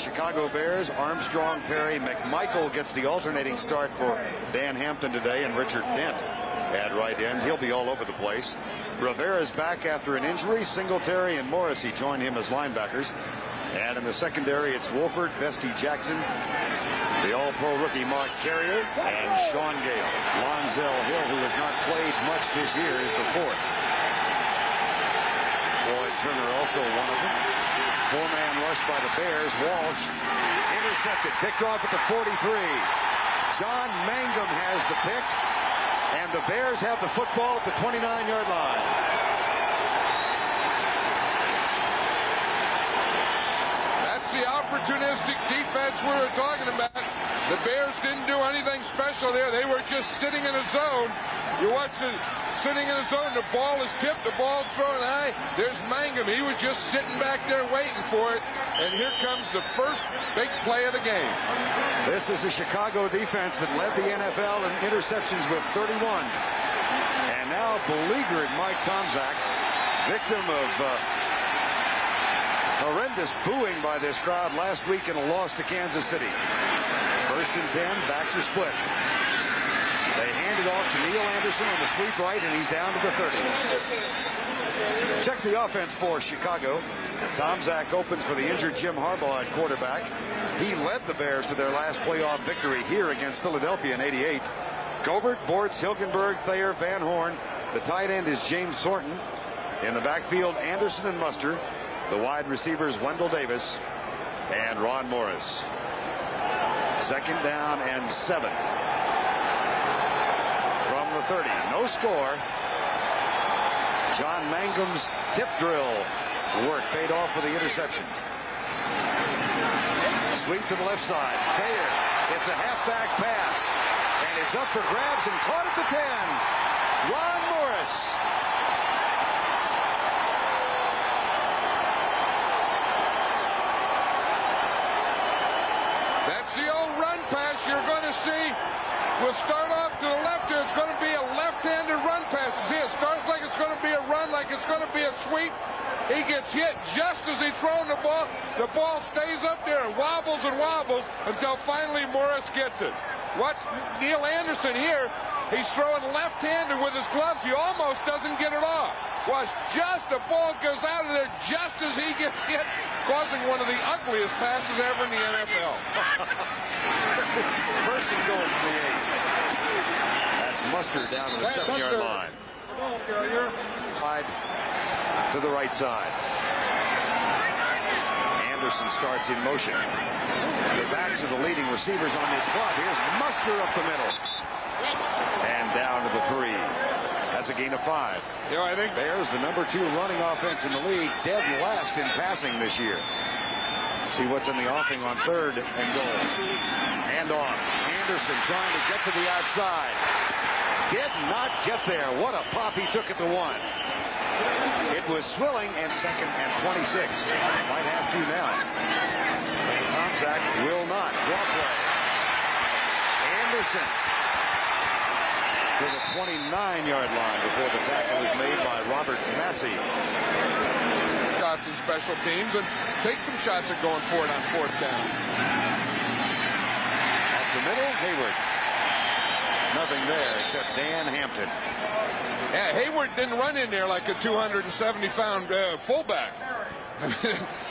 Chicago Bears. Armstrong, Perry, McMichael gets the alternating start for Dan Hampton today, and Richard Dent at right end. He'll be all over the place. Rivera's back after an injury. Singletary and Morrissey join him as linebackers. And in the secondary, it's Wolford, Bestie Jackson, the all-pro rookie Mark Carrier, and Sean Gale. Lonzel Hill, who has not played much this year, is the fourth. Floyd Turner also one of them. Four-man rush by the Bears. Walsh intercepted, picked off at the 43. John Mangum has the pick, and the Bears have the football at the 29-yard line. That's the opportunistic defense we were talking about. The Bears didn't do anything special there. They were just sitting in a zone. You watch it, sitting in a zone. The ball is tipped. The ball's thrown high. There's Mangum. He was just sitting back there waiting for it. And here comes the first big play of the game. This is a Chicago defense that led the NFL in interceptions with 31. And now beleaguered Mike Tomczak, victim of horrendous booing by this crowd last week in a loss to Kansas City. First and 10, backs are split. They hand it off to Neil Anderson on the sweep right, and he's down to the 30. Check the offense for Chicago. Tomczak opens for the injured Jim Harbaugh at quarterback. He led the Bears to their last playoff victory here against Philadelphia in '88. Gobert, Bortz, Hilgenberg, Thayer, Van Horn. The tight end is James Thornton. In the backfield, Anderson and Muster. The wide receivers, Wendell Davis and Ron Morris. Second down and 7. From the 30, no score. John Mangum's tip drill work paid off for the interception. Sweep to the left side. Thayer. It's a halfback pass. And it's up for grabs and caught at the 10. Ron Morris. That's the old run pass you're going to see. We'll start off to the left here. It's going to be a left-handed run pass. See, it starts like it's going to be a run, like it's going to be a sweep. He gets hit just as he's throwing the ball. The ball stays up there and wobbles until finally Morris gets it. Watch Neil Anderson here. He's throwing left-handed with his gloves. He almost doesn't get it off. Watch, just the ball goes out of there just as he gets hit, causing one of the ugliest passes ever in the NFL. First and goal for the 8. That's Muster down to the 7-yard line. Wide to the right side. Anderson starts in motion. The backs of the leading receivers on this club. Here's Muster up the middle. And down to the 3. That's a gain of 5. You know, I think Bears, the number 2 running offense in the league, dead last in passing this year. See what's in the offing on 3rd and goal. Hand off. Anderson trying to get to the outside. Did not get there. What a pop he took at the 1. It was Swilling, and 2nd and 26. Might have to now. Tomczak will not. Draw play. Anderson to the 29-yard line before the tackle is made by Robert Massey. got some special teams and take some shots at going for it on 4th down. Up the middle, Hayward. Nothing there except Dan Hampton. Yeah, Hayward didn't run in there like a 270-pound fullback.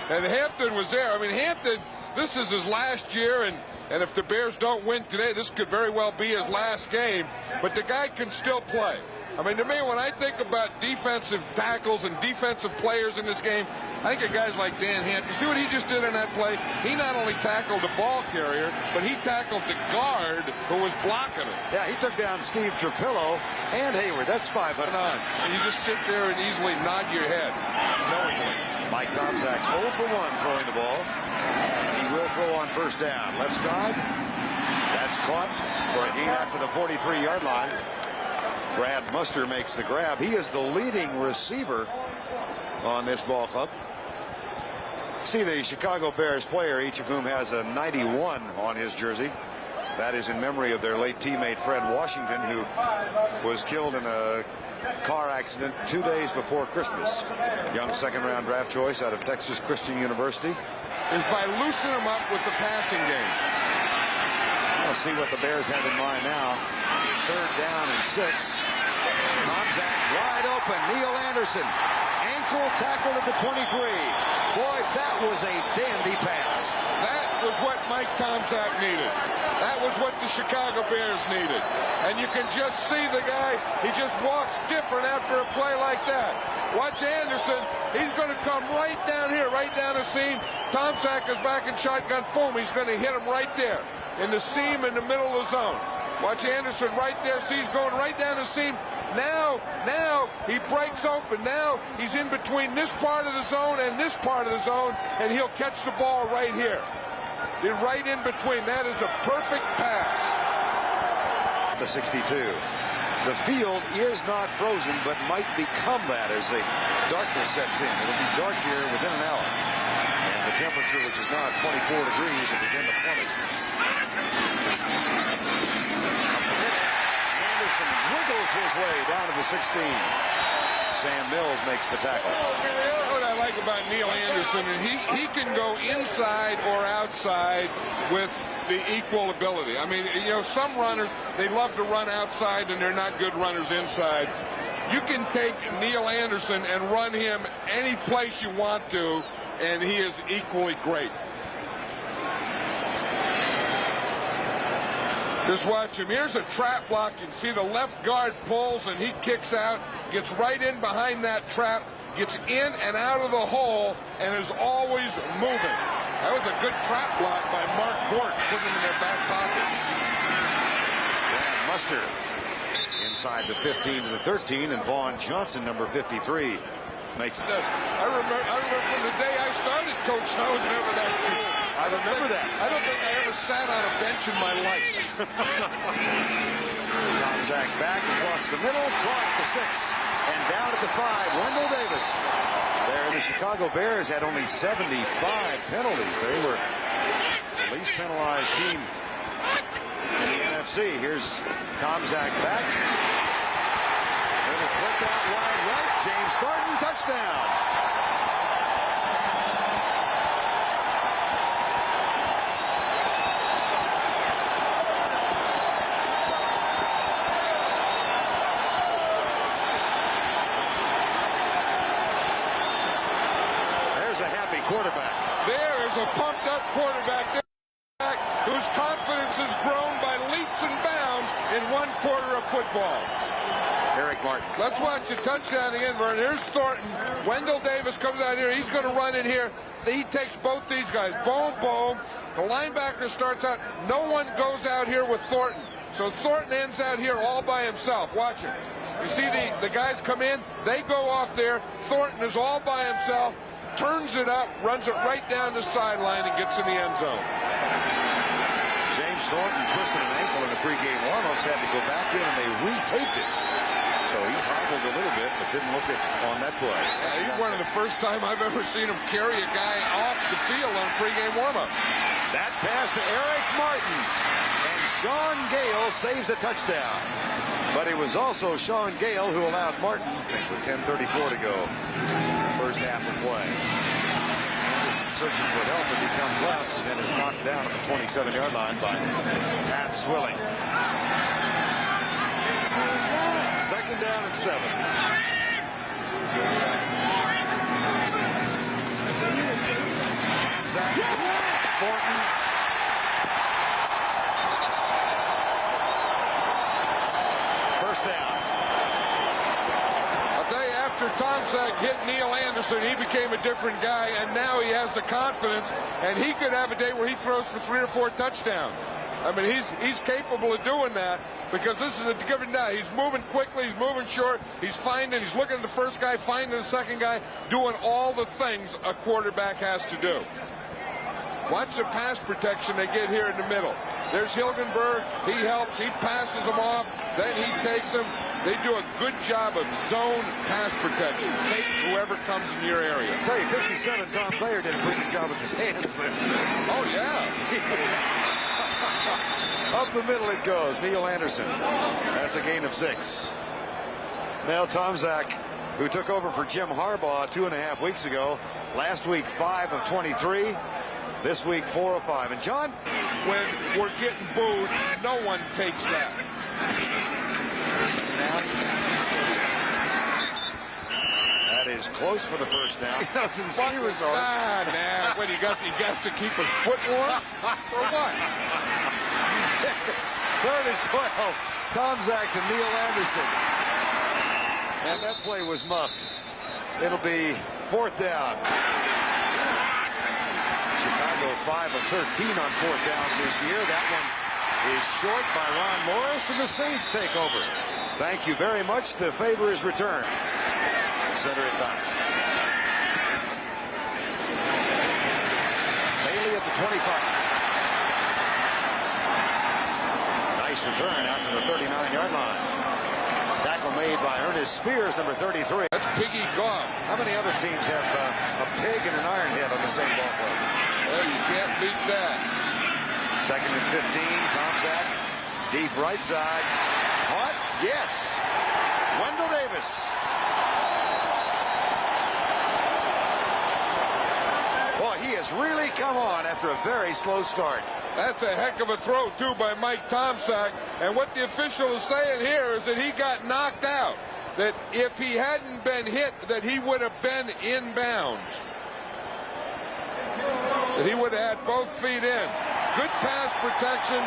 And Hampton was there. I mean, Hampton, this is his last year, and if the Bears don't win today, this could very well be his last game. But the guy can still play. I mean, to me, when I think about defensive tackles and defensive players in this game, I think of guys like Dan Hampton. See what he just did on that play? He not only tackled the ball carrier, but he tackled the guard who was blocking him. Yeah, he took down Steve Trapillo and Hayward. That's 500. And you just sit there and easily nod your head knowingly. Mike Tomczak 0 for 1 throwing the ball. He will throw on 1st down. Left side. That's caught for a gain out to the 43-yard line. Brad Muster makes the grab. He is the leading receiver on this ball club. See the Chicago Bears player, each of whom has a 91 on his jersey. That is in memory of their late teammate Fred Washington, who was killed in a car accident 2 days before Christmas. Young 2nd-round draft choice out of Texas Christian University. is by loosening him up with the passing game. We'll see what the Bears have in mind now. 3rd down and 6. Tomczak wide open. Neil Anderson. Ankle tackled at the 23. Boy, that was a dandy pass. That was what Mike Tomczak needed. That was what the Chicago Bears needed. And you can just see the guy, he just walks different after a play like that. Watch Anderson. He's going to come right down here, right down the seam. Tomczak is back in shotgun. Boom, he's going to hit him right there in the seam in the middle of the zone. Watch Anderson right there. See, he's going right down the seam. Now he breaks open. Now he's in between this part of the zone and this part of the zone, and he'll catch the ball right here. They're right in between. That is a perfect pass. The 62. The field is not frozen, but might become that as the darkness sets in. It'll be dark here within an hour. And the temperature, which is now at 24 degrees, will begin to plummet. Anderson wiggles his way down to the 16. Sam Mills makes the tackle. What I like about Neil Anderson, and he can go inside or outside with the equal ability. I mean, you know, some runners, they love to run outside and they're not good runners inside. You can take Neil Anderson and run him any place you want to, and he is equally great. Just watch him. Here's a trap block. You can see the left guard pulls and he kicks out, gets right in behind that trap, gets in and out of the hole, and is always moving. That was a good trap block by Mark Gort, putting him in their back pocket. Dan Mustard inside the 15 to the 13, and Vaughn Johnson, number 53, makes it. I remember from the day I started, Coach, I was never that cool. I remember that. I don't think I ever sat on a bench in my life. Tomczak back across the middle, caught the 6, and down at the 5, Wendell Davis. There, the Chicago Bears had only 75 penalties. They were the least penalized team in the NFC. Here's Tomczak back. Little flip out wide right. James Thornton, touchdown. Quarterback. There is a pumped up quarterback there whose confidence has grown by leaps and bounds in 1 quarter of football. Eric Martin. Let's watch the touchdown again, Vern. Here's Thornton. Wendell Davis comes out here. He's going to run in here. He takes both these guys. Boom, boom. The linebacker starts out. No one goes out here with Thornton. So Thornton ends out here all by himself. Watch him. You see the guys come in. They go off there. Thornton is all by himself. Turns it up, runs it right down the sideline, and gets in the end zone. James Thornton twisted an ankle in the pregame warm-ups, had to go back in, and they retaped it. So he's hobbled a little bit, but didn't look it on that play. He's one of the first time I've ever seen him carry a guy off the field on a pregame warm-up. That pass to Eric Martin, and Sean Gale saves a touchdown. But it was also Sean Gale who allowed Martin, I think, with 10:34 to go. First half of play. Anderson searching for help as he comes left and is knocked down at the 27-yard line by Pat Swilling. 2nd down and 7. Thornton. First down. After Tomczak hit Neil Anderson, he became a different guy, and now he has the confidence, and he could have a day where he throws for 3 or 4 touchdowns. I mean, he's capable of doing that because this is a given day. He's moving quickly, he's moving short, he's looking at the first guy, finding the second guy, doing all the things a quarterback has to do. Watch the pass protection they get here in the middle. There's Hilgenberg, he helps, he passes them off, then he takes them. They do a good job of zone pass protection. Take whoever comes in your area. I'll tell you, 57, Tom Thayer did a pretty good job with his hands there. Oh, yeah. Up the middle it goes. Neil Anderson. That's a gain of 6. Now Tomczak, who took over for Jim Harbaugh 2.5 weeks ago. Last week, 5 of 23. This week, 4 of 5. And John, when we're getting booed, no one takes that. That is close for the first down. He doesn't see results. Nah. When he has to keep his foot warm? Or what? 3rd and 12. Tomczak to Neil Anderson. And that play was muffed. It'll be 4th down. Chicago 5 of 13 on 4th downs this year. That one is short by Ron Morris, and the Saints take over. Thank you very much. The favor is returned. Center it back. Bailey at the 25. Nice return out to the 39-yard line. Tackle made by Ernest Spears, number 33. That's Piggy Goff. How many other teams have a pig and an iron head on the same ball club? Well, you can't beat that. 2nd and 15. Tomczak, deep right side. Caught? Yes. Wendell Davis. Boy, he has really come on after a very slow start. That's a heck of a throw, too, by Mike Tomczak. And what the official is saying here is that he got knocked out. That if he hadn't been hit, that he would have been inbounds. That he would have had both feet in. Good pass protection.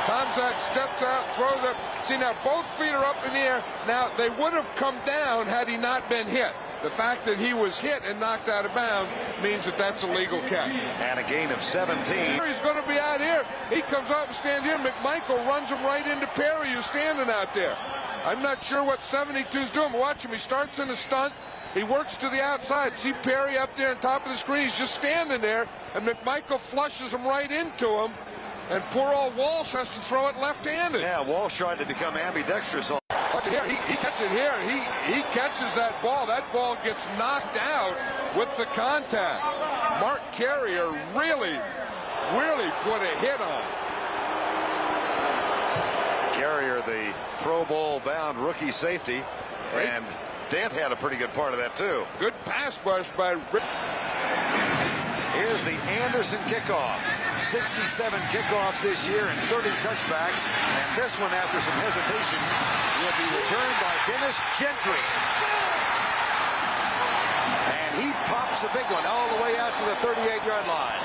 Tomczak steps out, throws up. See, now both feet are up in the air. Now, they would have come down had he not been hit. The fact that he was hit and knocked out of bounds means that that's a legal catch. And a gain of 17. He's going to be out here. He comes up and stands here. McMichael runs him right into Perry, who's standing out there. I'm not sure what 72's doing, but watch him. He starts in a stunt. He works to the outside. See Perry up there on top of the screen. He's just standing there, and McMichael flushes him right into him. And poor old Walsh has to throw it left-handed. Yeah, Walsh tried to become ambidextrous. Watch it here. He catches it here. He catches that ball. That ball gets knocked out with the contact. Mark Carrier really put a hit on. Carrier, the Pro Bowl bound rookie safety, right. And Dent had a pretty good part of that too. Good pass rush by Rick. Here's the Anderson kickoff. 67 kickoffs this year and 30 touchbacks. And this one, after some hesitation, will be returned by Dennis Gentry. And he pops a big one all the way out to the 38-yard line.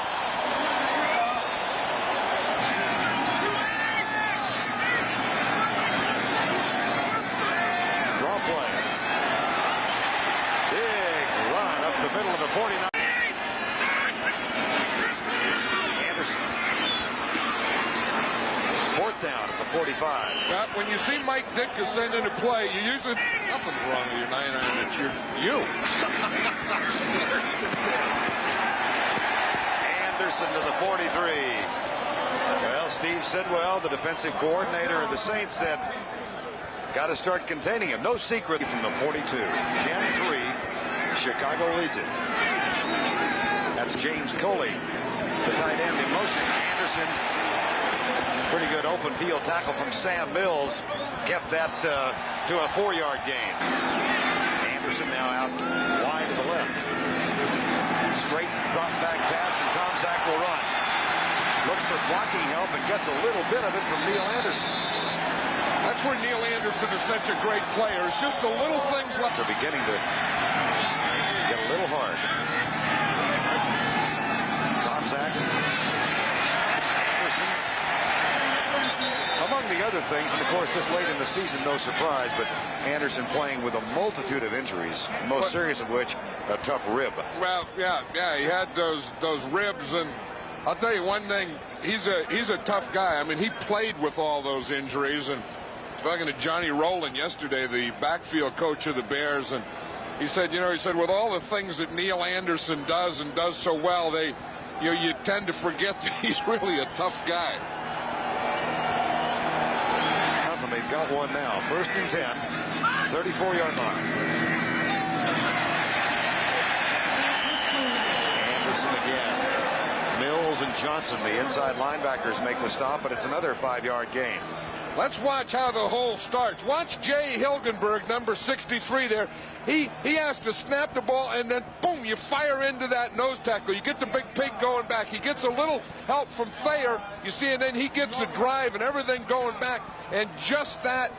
Draw play. Big run up the middle of the 49. Down at the 45. Well, when you see Mike Ditka send in a play, you usually nothing's wrong with your 99. It's you. Anderson to the 43. Well, Steve Sidwell, the defensive coordinator of the Saints, said, got to start containing him. No secret from the 42. 10-3. Chicago leads it. That's James Coley, the tight end in motion. Anderson. Pretty good open field tackle from Sam Mills. Kept that to a 4-yard gain. Anderson now out wide to the left. Straight drop back pass, and Tomczak will run. Looks for blocking help and gets a little bit of it from Neil Anderson. That's where Neil Anderson is such a great player. It's just the little things left. Are beginning to get a little hard. Tomczak. Anderson. Among the other things, and of course this late in the season, no surprise, but Anderson playing with a multitude of injuries, most serious of which a tough rib. Well, yeah, he had those ribs, and I'll tell you one thing, he's a tough guy. I mean, he played with all those injuries, and talking to Johnny Rowland yesterday, the backfield coach of the Bears, and he said, with all the things that Neil Anderson does and does so well, you tend to forget that he's really a tough guy. They've got one now. 1st and 10. 34-yard line. Anderson again. Mills and Johnson, the inside linebackers, make the stop, but it's another 5-yard gain. Let's watch how the hole starts. Watch Jay Hilgenberg, number 63 there. He has to snap the ball, and then, boom, you fire into that nose tackle. You get the big pig going back. He gets a little help from Thayer, you see, and then he gets the drive and everything going back. And just that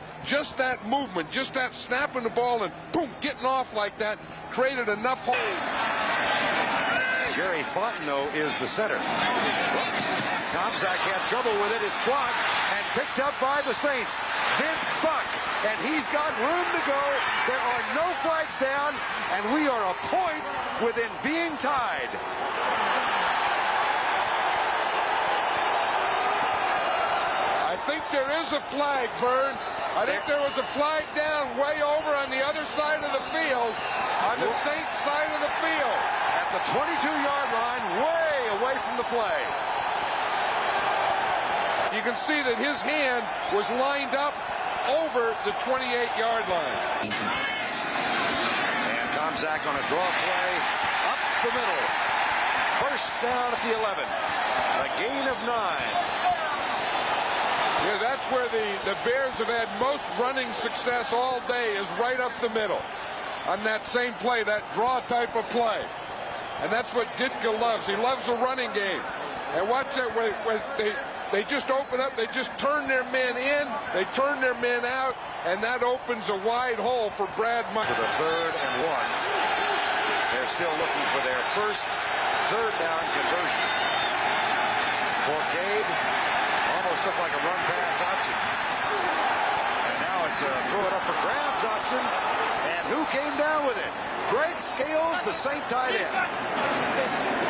movement, just that snapping the ball and, boom, getting off like that created enough hole. Jerry Fontenot is the center. Whoops. Tomczak had trouble with it. It's blocked and picked up by the Saints. Vince Buck, and he's got room to go. There are no flags down, and we are a point within being tied. I think there is a flag, Vern. I think there was a flag down way over on the other side of the field, on the Saints side of the field. At the 22-yard line, way away from the play. You can see that his hand was lined up over the 28-yard line. And Tomczak on a draw play, up the middle. First down at the 11. A gain of 9. Yeah, that's where the Bears have had most running success all day, is right up the middle on that same play, that draw type of play. And that's what Ditka loves. He loves a running game. And watch that, when they just open up, they just turn their men in, they turn their men out, and that opens a wide hole for Brad Muster. To the 3rd and 1. They're still looking for their first 3rd down conversion. Forcade almost looked like a run-pass option. And now it's a throw-it-up for grabs option. And who came down with it? Greg Scales, the Saint tight end.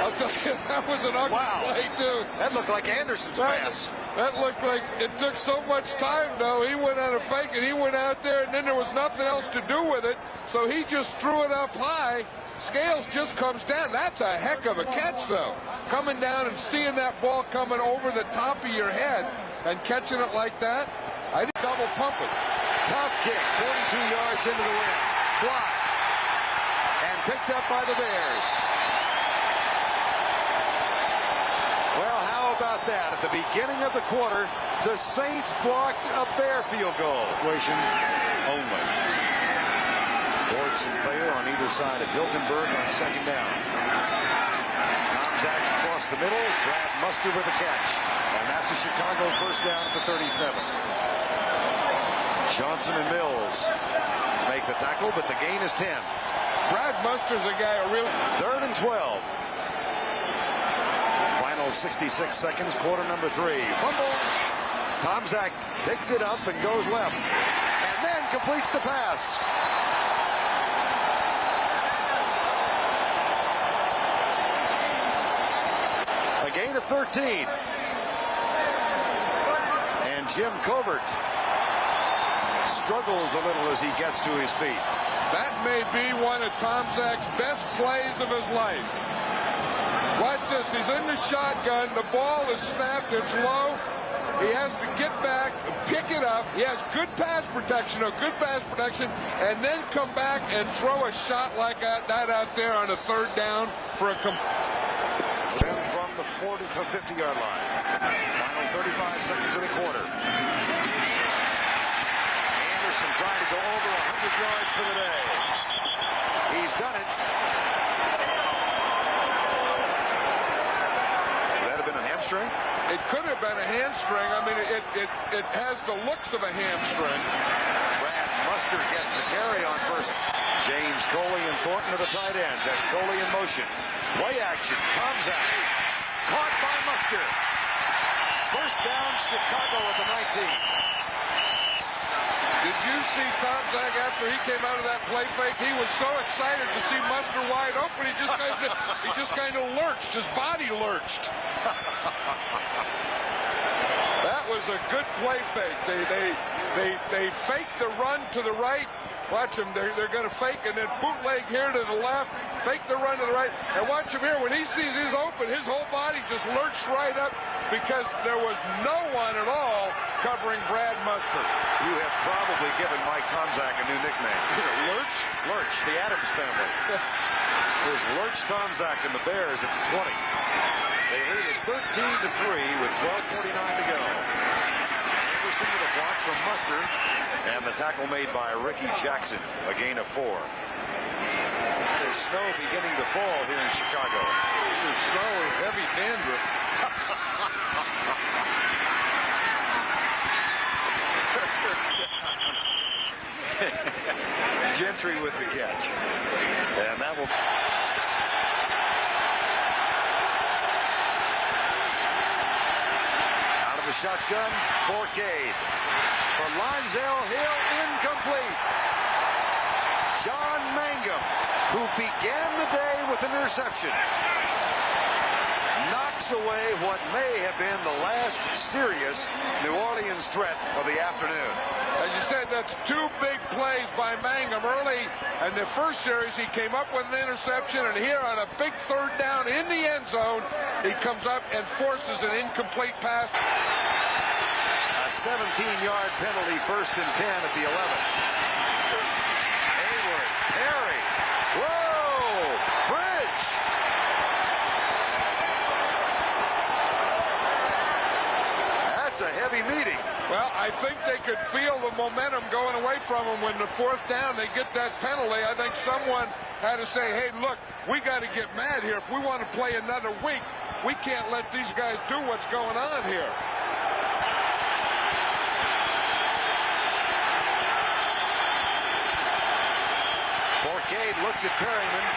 I'll tell you, that was an ugly play, too. That looked like Anderson's pass. That looked like it took so much time, though. He went on a fake, and he went out there, and then there was nothing else to do with it. So he just threw it up high. Scales just comes down. That's a heck of a catch, though. Coming down and seeing that ball coming over the top of your head and catching it like that. I did double pump it. Tough kick, 42 yards into the wind. Blocked and picked up by the Bears. Well, how about that? At the beginning of the quarter, the Saints blocked a Bear field goal. Situation only. Bortz and Thayer on either side of Hilgenberg on 2nd down. Tomczak across the middle. Brad Muster with a catch. And that's a Chicago first down at the 37. Johnson and Mills make the tackle, but the gain is 10. Brad Muster's a guy who really... 3rd and 12. Final 66 seconds, quarter number 3. Fumble. Tomczak picks it up and goes left. And then completes the pass. A gain of 13. And Jim Covert struggles a little as he gets to his feet. That may be one of Tomczak's best plays of his life. Watch this. He's in the shotgun. The ball is snapped. It's low. He has to get back, pick it up. He has good pass protection, and then come back and throw a shot like that out there on a 3rd down for a from the 40 to 50-yard line. Final 35 seconds of the quarter. Anderson trying to go over 100 yards for the day. He's done it. Would that have been a hamstring? It could have been a hamstring. I mean, it has the looks of a hamstring. Brad Muster gets the carry on first. James Coley and Thornton are the tight ends. That's Coley in motion. Play action. Tomczak. Caught by Muster. First down, Chicago at the 19. Did you see Tomczak after he came out of that play fake? He was so excited to see Muster wide open. He just kind of lurched. His body lurched. That was a good play fake. They faked the run to the right. Watch them. They're going to fake and then bootleg here to the left. Fake the run to the right. And watch him here. When he sees he's open, his whole body just lurched right up because there was no one at all covering Brad Muster. You have probably given Mike Tomczak a new nickname. Lurch? Lurch, the Adams family. Is Lurch Tomczak and the Bears at the 20. They lead it 13-3 with 12:49 to go. Anderson with a block Muster, and the tackle made by Ricky Jackson, a gain of 4. There's snow beginning to fall here in Chicago. There's snow or heavy dandruff. Gentry with the catch. And that will... Out of the shotgun, Forcade. For Lonsdale Hill, incomplete. John Mangum, who began the day with an interception, knocks away what may have been the last serious New Orleans threat of the afternoon. As you said, that's 2 big plays by Mangum early. In the first series, he came up with an interception, and here on a big 3rd down in the end zone, he comes up and forces an incomplete pass. A 17-yard penalty, 1st and 10 at the 11. Hayward, Perry, whoa, Bridge. That's a heavy meeting. Well, I think they could feel the momentum going away from them when the 4th down they get that penalty. I think someone had to say, hey, look, we got to get mad here. If we want to play another week, we can't let these guys do what's going on here. Forcade looks at Perryman.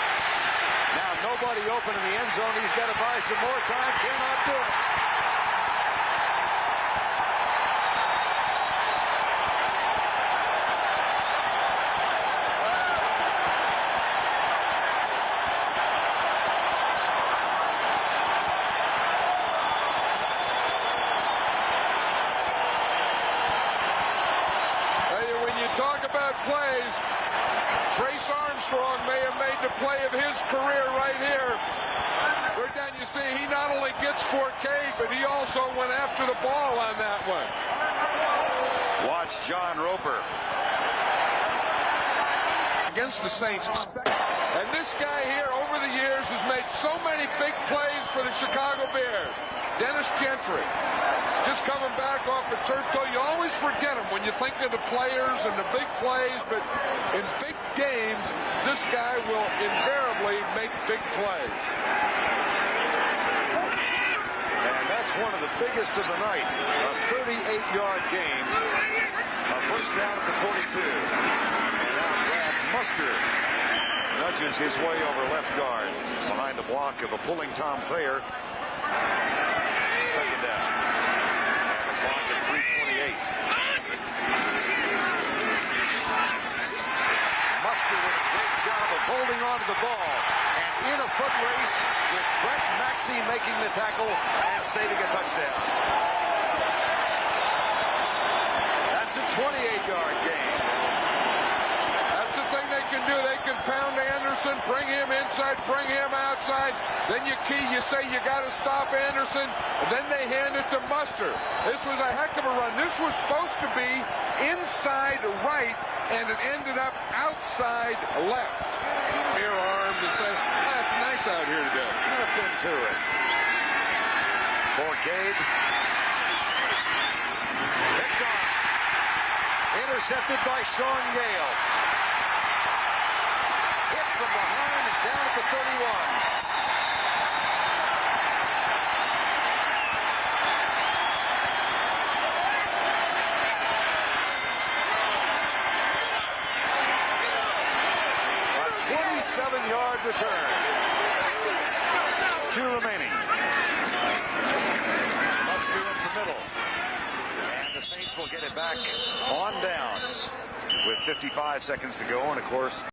Now nobody open in the end zone. He's got to buy some more time. Cannot do it. Plays. Trace Armstrong may have made the play of his career right here. BearDowns, you see, he not only gets Forcade, but he also went after the ball on that one. Watch John Roper. Against the Saints. And this guy here, over the years, has made so many big plays for the Chicago Bears. Dennis Gentry. Just coming back off the turf toe. You always forget him when you think of the players and the big plays, but in big games, this guy will invariably make big plays. And that's one of the biggest of the night. A 38-yard game. A 1st down at the 42. And now Brad Muster nudges his way over left guard behind the block of a pulling Tom Thayer. 2nd down. Muster with a great job of holding on to the ball and in a foot race with Brett Maxey making the tackle and saving a touchdown. That's a 28-yard gain. That's the thing they can do. They can pound Anderson, bring him inside, bring him outside. Then you say you got to stop Anderson, and then they hand it to Muster. This was a heck of a run. This was supposed to be inside right, and it ended up outside left. Mere arms and say, oh, it's nice out here today. Nothing to it. Forcade. Picked off. Intercepted by Sean Gale. Hit from behind and down at the 31. Yard return. 2 remaining. Muster in the middle. And the Saints will get it back on downs with 55 seconds to go. And of course,